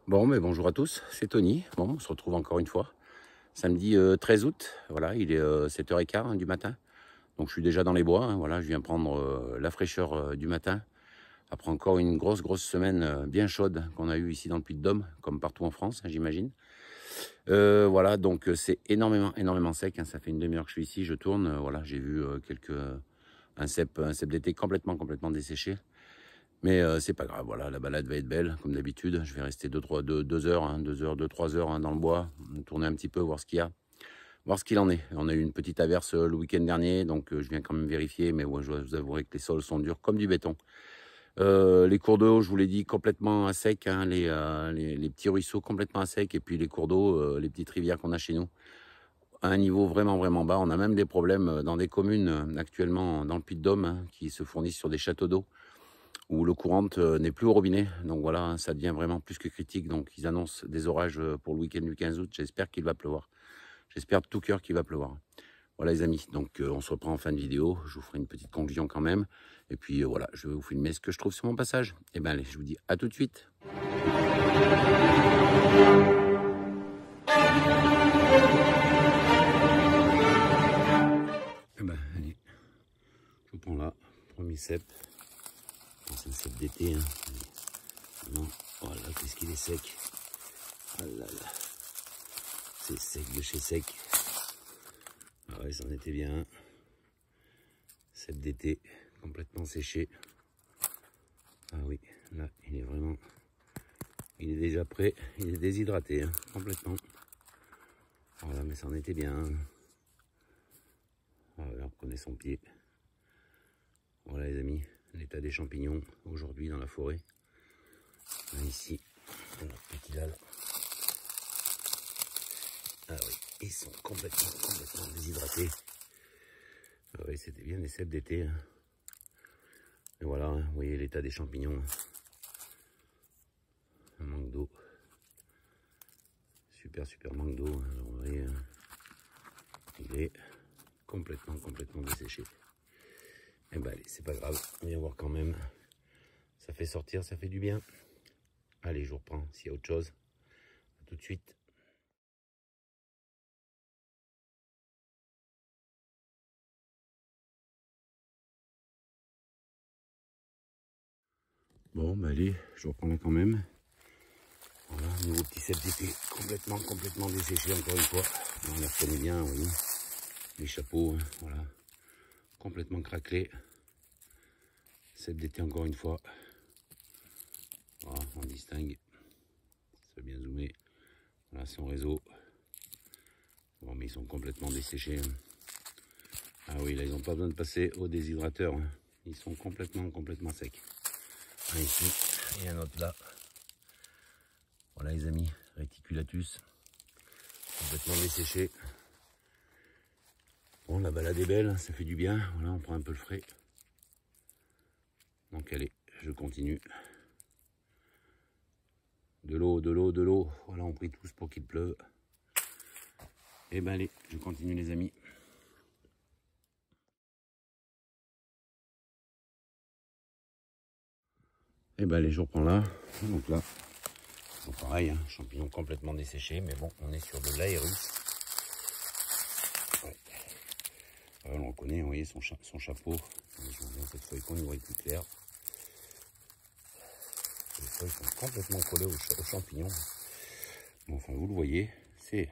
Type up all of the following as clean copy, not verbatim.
Bon, mais bonjour à tous, c'est Tony. Bon, on se retrouve encore une fois. Samedi 13 août, voilà, il est 7h15 du matin. Donc je suis déjà dans les bois, hein, voilà, je viens prendre la fraîcheur du matin. Après encore une grosse semaine bien chaude qu'on a eue ici dans le Puy-de-Dôme, comme partout en France, hein, j'imagine. Voilà, donc c'est énormément sec, hein, ça fait une demi-heure que je suis ici, je tourne. Voilà, j'ai vu un cep d'été complètement desséché. Mais c'est pas grave, voilà, la balade va être belle, comme d'habitude. Je vais rester 2 heures, hein, 3 heures hein, dans le bois, tourner un petit peu, voir ce qu'il y a, voir ce qu'il en est. On a eu une petite averse le week-end dernier, donc je viens quand même vérifier, mais ouais, je dois vous avouer que les sols sont durs comme du béton. Les cours d'eau, je vous l'ai dit, complètement à sec, hein, les petits ruisseaux complètement à sec, et puis les cours d'eau, les petites rivières qu'on a chez nous, à un niveau vraiment bas. On a même des problèmes dans des communes actuellement dans le Puy-de-Dôme hein, qui se fournissent sur des châteaux d'eau où l'eau courante n'est plus au robinet. Donc voilà, hein, ça devient vraiment plus que critique. Donc ils annoncent des orages pour le week-end du 15 août. J'espère qu'il va pleuvoir. J'espère de tout cœur qu'il va pleuvoir. Voilà les amis, donc on se reprend en fin de vidéo. Je vous ferai une petite conclusion quand même. Et puis voilà, je vais vous filmer ce que je trouve sur mon passage. Et bien allez, je vous dis à tout de suite. Et ben allez, je vous prends là, premier cep. C'est un cep d'été. Hein. Non, voilà, qu'est-ce qu'il est sec. Oh là là. C'est sec de chez sec. Ah ouais, ça en était bien. Cep d'été, complètement séché. Ah oui, là, il est vraiment... Il est déjà prêt, il est déshydraté, hein, complètement. Voilà, mais ça en était bien. Voilà, on reconnaît son pied. Voilà les amis, l'état des champignons aujourd'hui dans la forêt. Là, ici, notre petit dalle. Ah oui, ils sont complètement déshydratés. Ah oui, c'était bien des cèpes d'été. Hein. Et voilà, hein, vous voyez l'état des champignons. Un manque d'eau. Super manque d'eau. Alors, vous voyez, il est complètement desséché. Et ben allez, c'est pas grave, on va voir quand même. Ça fait sortir, ça fait du bien. Allez, je vous reprends s'il y a autre chose. À tout de suite. Bon, bah allez, je vous reprends là quand même. Voilà, nouveau petit cep d'été, complètement desséché encore une fois. On les reconnaît bien, vous voyez. Les chapeaux, hein, voilà. Complètement craquelé. Cep d'été encore une fois. Voilà, on distingue. Ça va bien zoomer. Voilà, c'est en réseau. Bon, mais ils sont complètement desséchés. Hein. Ah oui, là, ils n'ont pas besoin de passer au déshydrateur. Hein. Ils sont complètement secs. Un ici et un autre là. Voilà les amis, réticulatus, complètement desséché. Bon, la balade est belle, ça fait du bien. Voilà, on prend un peu le frais. Donc allez, je continue. De l'eau. Voilà, on prie tous pour qu'il pleuve. Et ben allez, je continue les amis. Et ben allez, je reprends là. Donc là, bon, pareil, hein, champignons complètement desséchés, mais bon, on est sur de l'aérus. Ouais. On reconnaît, vous voyez son chapeau. Je vois bien cette feuille qu'on y voit plus clair. Les feuilles sont complètement collées aux champignons. Bon, enfin, vous le voyez, c'est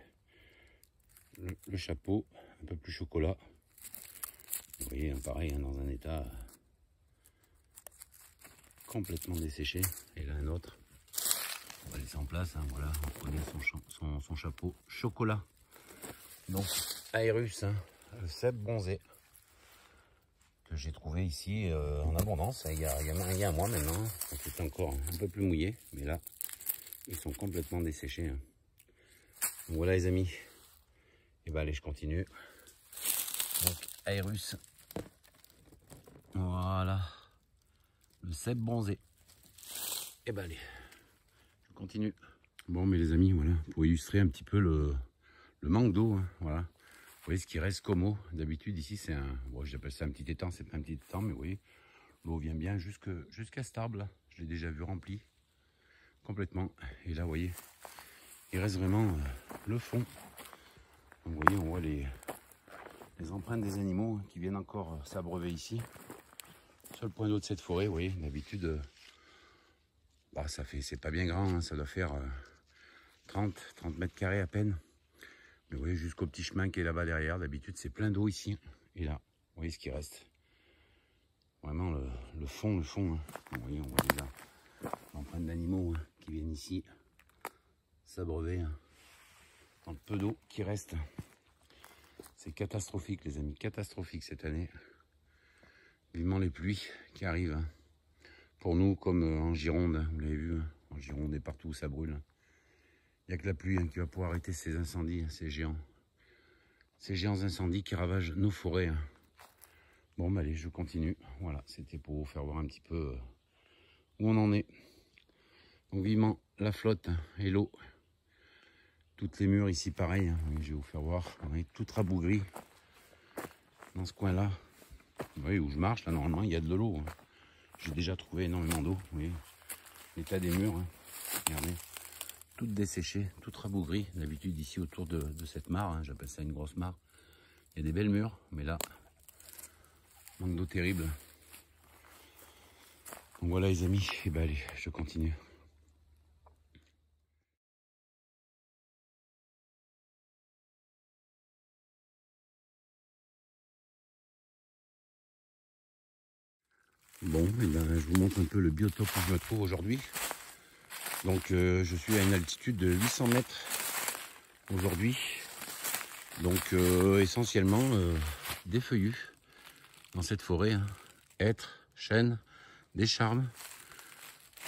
le chapeau un peu plus chocolat. Vous voyez, hein, pareil, hein, dans un état complètement desséché. Et là, un autre. On va laisser en place. Hein, voilà, on reconnaît son chapeau chocolat. Donc, Aérus, hein, le cep bronzé que j'ai trouvé ici en abondance. Il y a un mois maintenant. Donc, c'est encore un peu plus mouillé, mais là, ils sont complètement desséchés. Hein. Donc, voilà, les amis. Et ben allez, je continue. Donc, Aérus. Voilà. Le cep bronzé. Et ben allez, je continue. Bon, mais les amis, voilà, pour illustrer un petit peu le manque d'eau, hein, voilà. Vous voyez ce qui reste comme eau. D'habitude, ici, c'est un... Bon, j'appelle ça un petit étang, c'est pas un petit étang, mais vous voyez, l'eau vient bien jusqu'à cet arbre, là. Je l'ai déjà vu rempli. complètement. Et là, vous voyez, il reste vraiment le fond. Donc, vous voyez, on voit les empreintes des animaux qui viennent encore s'abreuver ici. Seul point d'eau de cette forêt, vous voyez, d'habitude, bah, c'est pas bien grand, hein, ça doit faire 30 mètres carrés à peine. Mais vous voyez, jusqu'au petit chemin qui est là-bas derrière, d'habitude, c'est plein d'eau ici. Et là, vous voyez ce qui reste. Vraiment le fond. Hein. Vous voyez, on voit déjà l'empreinte d'animaux hein, qui viennent ici s'abreuver hein, dans le peu d'eau qui reste. C'est catastrophique, les amis, catastrophique cette année. Vivement les pluies qui arrivent. Hein. Pour nous, comme en Gironde, hein, vous l'avez vu, hein, en Gironde et partout où ça brûle. Il n'y a que la pluie hein, qui va pouvoir arrêter ces incendies, hein, ces géants incendies qui ravagent nos forêts. Hein. Bon, bah allez, je continue. Voilà, c'était pour vous faire voir un petit peu où on en est. Donc vivement la flotte et l'eau. Toutes les murs ici, pareil. Hein. Je vais vous faire voir. On est tout rabougri dans ce coin-là. Vous voyez où je marche, là, normalement, il y a de l'eau. Hein. J'ai déjà trouvé énormément d'eau. Vous voyez l'état des murs. Hein. Regardez. Toutes desséchées, toutes rabougries. D'habitude, ici, autour de cette mare, hein, j'appelle ça une grosse mare, il y a des belles murs. Mais là, manque d'eau terrible. Donc voilà, les amis. Et ben allez, je continue. Bon, eh bien, je vous montre un peu le biotope où je me trouve aujourd'hui. Donc, je suis à une altitude de 800 mètres aujourd'hui. Donc, essentiellement, des feuillus dans cette forêt. Hein. Hêtres, chênes, des charmes,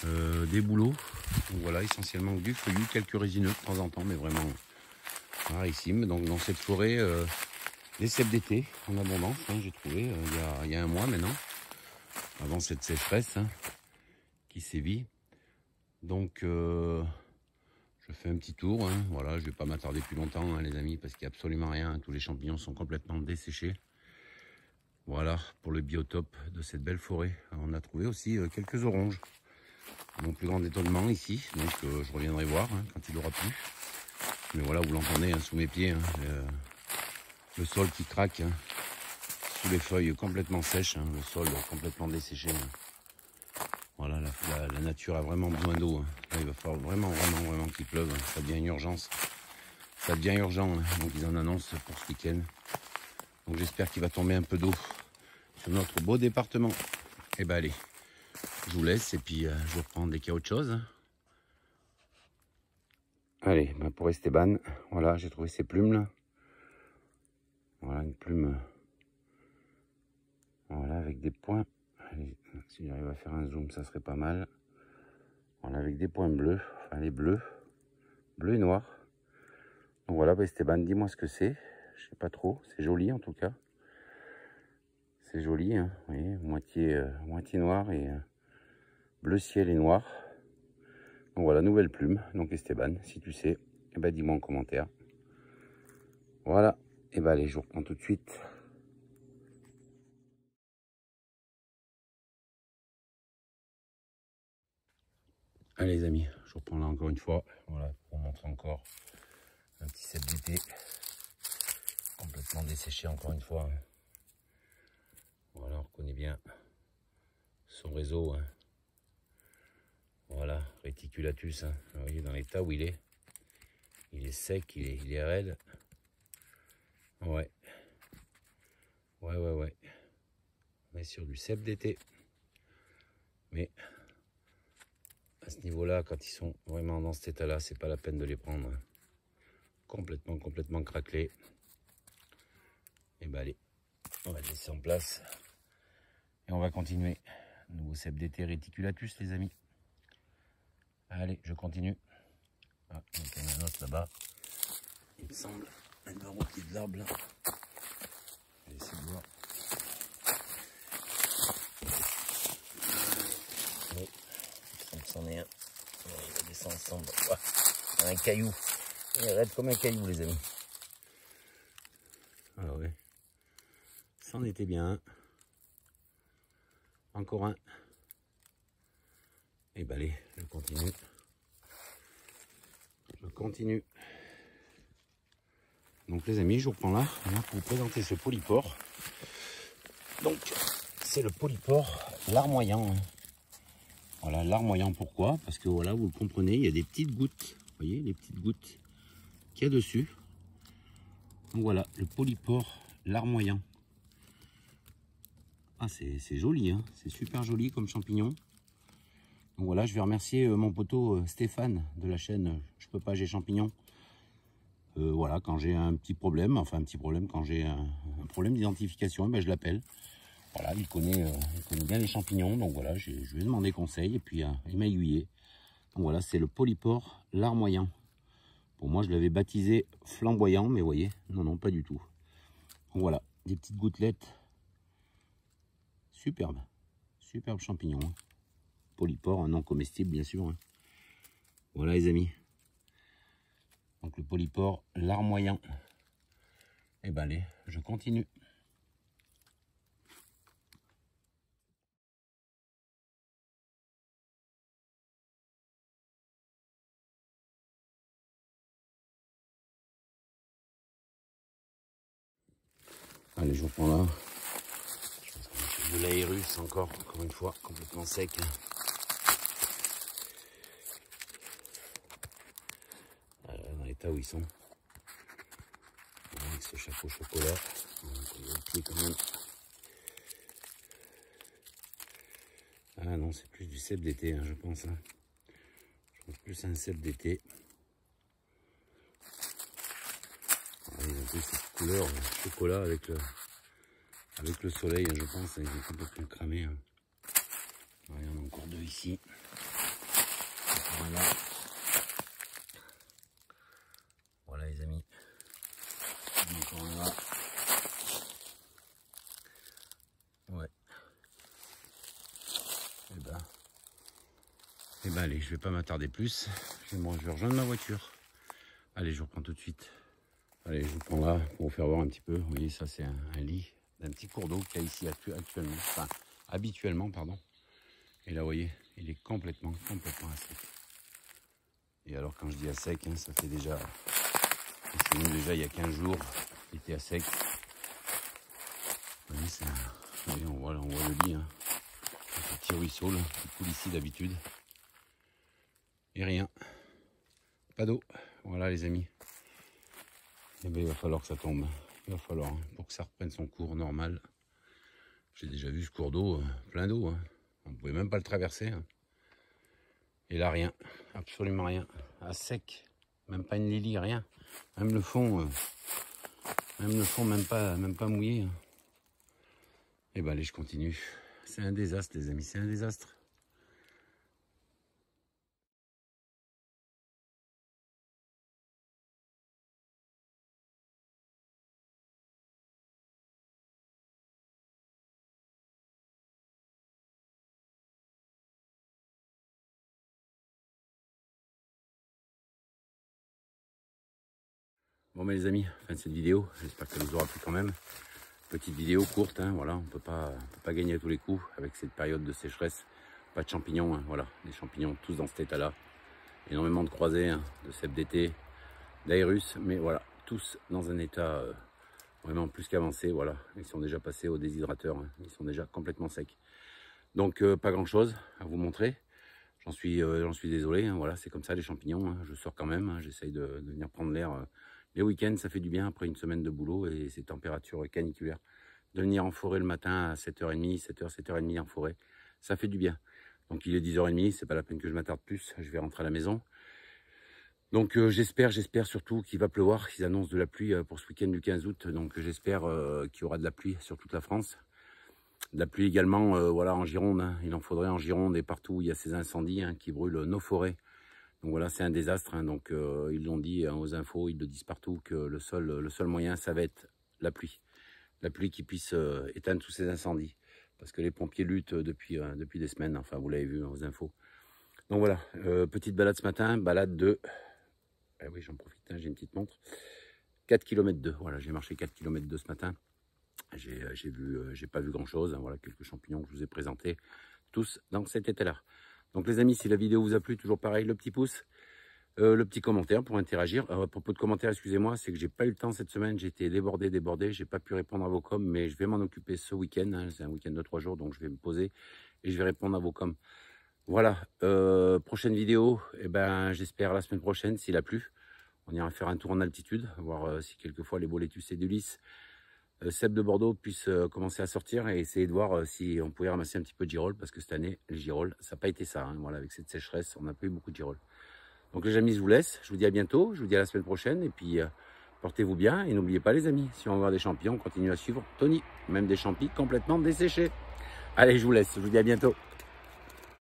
des bouleaux. Donc voilà, essentiellement du feuillu, quelques résineux de temps en temps, mais vraiment rarissime. Donc, dans cette forêt, des cèpes d'été en abondance. Hein, j'ai trouvé il y a un mois maintenant. Avant cette sécheresse hein, qui sévit. Donc je fais un petit tour. Hein, voilà, je vais pas m'attarder plus longtemps hein, les amis, parce qu'il n'y a absolument rien. Tous les champignons sont complètement desséchés. Voilà pour le biotope de cette belle forêt. Alors, on a trouvé aussi quelques oranges. Mon plus grand étonnement ici. Donc je reviendrai voir hein, quand il aura plu. Mais voilà, vous l'entendez hein, sous mes pieds. Hein, le sol qui craque. Hein. Sous les feuilles complètement sèches, hein, le sol complètement desséché. Hein. Voilà, la nature a vraiment besoin d'eau. Hein. Là, il va falloir vraiment qu'il pleuve. Hein. Ça devient une urgence. Ça devient urgent. Hein. Donc ils en annoncent pour ce week-end. Donc j'espère qu'il va tomber un peu d'eau sur notre beau département. Et ben allez, je vous laisse et puis je vous reprends dès qu'il y a autre chose. Hein. Allez, ben pour Esteban, voilà, j'ai trouvé ces plumes là. Voilà, une plume. Voilà, avec des points. Allez, si j'arrive à faire un zoom, ça serait pas mal. Voilà, avec des points bleus, enfin les bleus, bleu et noir. Donc voilà, bah Esteban, dis-moi ce que c'est. Je sais pas trop, c'est joli en tout cas. C'est joli, hein, vous voyez, moitié noir et bleu ciel et noir. Donc voilà, nouvelle plume. Donc Esteban, si tu sais, eh ben, dis-moi en commentaire. Voilà, et ben allez, je vous reprends tout de suite. Allez les amis, je reprends là encore une fois, voilà, pour vous montrer encore un petit cèpe d'été, complètement desséché encore une fois. Voilà, on reconnaît bien son réseau. Hein. Voilà, réticulatus, hein. Vous voyez dans l'état où il est sec, il est raide. Ouais. On est sur du cèpe d'été. Mais à ce niveau-là, quand ils sont vraiment dans cet état-là, c'est pas la peine de les prendre. Complètement craquelés. Et ben allez, on va le laisser en place. Et on va continuer. Nouveau cèpe d'été réticulatus, les amis. Allez, je continue. Ah, il y en a un autre là-bas. Il me semble être au pied de l'arbre là. Je vais essayer de voir. Oui, il s'en est un. Il va descendre ensemble. Ouais. Un caillou. Il est raide comme un caillou, les amis. Ah ouais. C'en était bien un. Encore un. Et ben allez, je continue. continue. Donc les amis, je vous reprends là pour vous présenter ce polypore. Donc c'est le polypore larmoyant. Voilà, larmoyant, pourquoi? Parce que voilà, vous le comprenez, il y a des petites gouttes. Vous voyez les petites gouttes qu'il y a dessus. Donc voilà, le polypore larmoyant. Ah, c'est joli, hein, c'est super joli comme champignon. Donc voilà, je vais remercier mon poteau Stéphane de la chaîne Je peux pas, j'ai champignons. Voilà, quand j'ai un petit problème, quand j'ai un problème d'identification, ben je l'appelle. Voilà, il connaît bien les champignons, donc voilà, je lui ai demandé conseil et puis il m'a aiguillé. Donc voilà, c'est le polypore larmoyant. Pour moi, je l'avais baptisé flamboyant, mais vous voyez, non, pas du tout. Donc voilà, des petites gouttelettes. Superbe champignon. Hein. Polypore, non comestible, bien sûr. Hein. Voilà, les amis. Donc le polypore larmoyant. Et ben allez, je continue. Allez, je reprends là. De l'aérus encore une fois, complètement sec. Dans l'état où ils sont. Avec ce chapeau chocolat. Quand même. Ah non, c'est plus du cèpe d'été, hein, je pense. Hein. Je pense plus à un cèpe d'été. Ils ont plus cette couleur chocolat avec le soleil, hein, je pense. Ils sont complètement cramés. Hein. Il y en a encore deux ici. Voilà. Voilà les amis. Encore un là. Ouais. Et ben allez, je vais pas m'attarder plus. Je vais rejoindre ma voiture. Allez, je reprends tout de suite. Allez, je vous prends là pour vous faire voir un petit peu. Vous voyez, ça c'est un lit d'un petit cours d'eau qu'il y a ici actuellement. Enfin, habituellement, pardon. Et là, vous voyez, il est complètement à sec. Et alors, quand je dis à sec, hein, ça fait déjà... Chez nous, déjà, il y a 15 jours, il était à sec. Vous voyez, on voit le lit, hein. Un petit ruisseau, là, qui coule ici d'habitude. Et rien. Pas d'eau. Voilà, les amis. Et bien, il va falloir que ça tombe. Il va falloir, hein, pour que ça reprenne son cours normal. J'ai déjà vu ce cours d'eau, plein d'eau. Hein. On ne pouvait même pas le traverser. Hein. Et là, rien. Absolument rien. À sec. Même pas une lily, rien. Même le fond, même pas mouillé. Hein. Et ben allez, je continue. C'est un désastre, les amis, c'est un désastre. Bon, mais les amis, fin de cette vidéo. J'espère qu'elle vous aura plu quand même. Petite vidéo courte, hein, voilà, on peut pas gagner à tous les coups avec cette période de sécheresse. Pas de champignons, hein, voilà, les champignons tous dans cet état-là. Énormément de croisés, hein, de cèpe d'été, d'aérus, mais voilà, tous dans un état vraiment plus qu'avancé, voilà. Ils sont déjà passés au déshydrateur, hein, ils sont déjà complètement secs. Donc pas grand-chose à vous montrer. J'en suis désolé, hein, voilà, c'est comme ça les champignons, hein, je sors quand même, hein, j'essaye de venir prendre l'air. Les week-ends, ça fait du bien après une semaine de boulot et ces températures caniculaires. De venir en forêt le matin à 7h30, 7h, 7h30 en forêt, ça fait du bien. Donc il est 10h30, c'est pas la peine que je m'attarde plus, je vais rentrer à la maison. Donc j'espère surtout qu'il va pleuvoir. Ils annoncent de la pluie pour ce week-end du 15 août, donc j'espère qu'il y aura de la pluie sur toute la France. De la pluie également, voilà, en Gironde, hein. Il en faudrait en Gironde et partout où il y a ces incendies, hein, qui brûlent nos forêts. Donc voilà, c'est un désastre, hein. Donc ils l'ont dit, hein, aux infos, ils le disent partout que le seul moyen, ça va être la pluie. La pluie qui puisse éteindre tous ces incendies. Parce que les pompiers luttent depuis des semaines, enfin vous l'avez vu, hein, aux infos. Donc voilà, petite balade ce matin, balade de... Eh oui, j'en profite, hein, j'ai une petite montre. 4 km 2, voilà, j'ai marché 4 km 2 ce matin. J'ai pas vu grand chose, hein, voilà, quelques champignons que je vous ai présentés, tous dans cet état-là. Donc les amis, si la vidéo vous a plu, toujours pareil, le petit pouce. le petit commentaire pour interagir. À propos de commentaires, excusez-moi, c'est que j'ai pas eu le temps cette semaine, j'ai été débordé, j'ai pas pu répondre à vos coms, mais je vais m'en occuper ce week-end, hein. C'est un week-end de 3 jours, donc je vais me poser et je vais répondre à vos coms. Voilà, prochaine vidéo, eh ben, j'espère la semaine prochaine, s'il a plu. On ira faire un tour en altitude, voir si quelquefois les boletus et d'Ulysse, Seb de Bordeaux puissent commencer à sortir et essayer de voir si on pouvait ramasser un petit peu de girolles, parce que cette année, les girolles, ça n'a pas été ça, hein. Voilà, avec cette sécheresse, on n'a pas eu beaucoup de girolles. Donc les amis, je vous laisse, je vous dis à bientôt, je vous dis à la semaine prochaine, et puis portez-vous bien, et n'oubliez pas les amis, si on veut voir des champignons, on continue à suivre Tony, même des champignons complètement desséchés. Allez, je vous laisse, je vous dis à bientôt.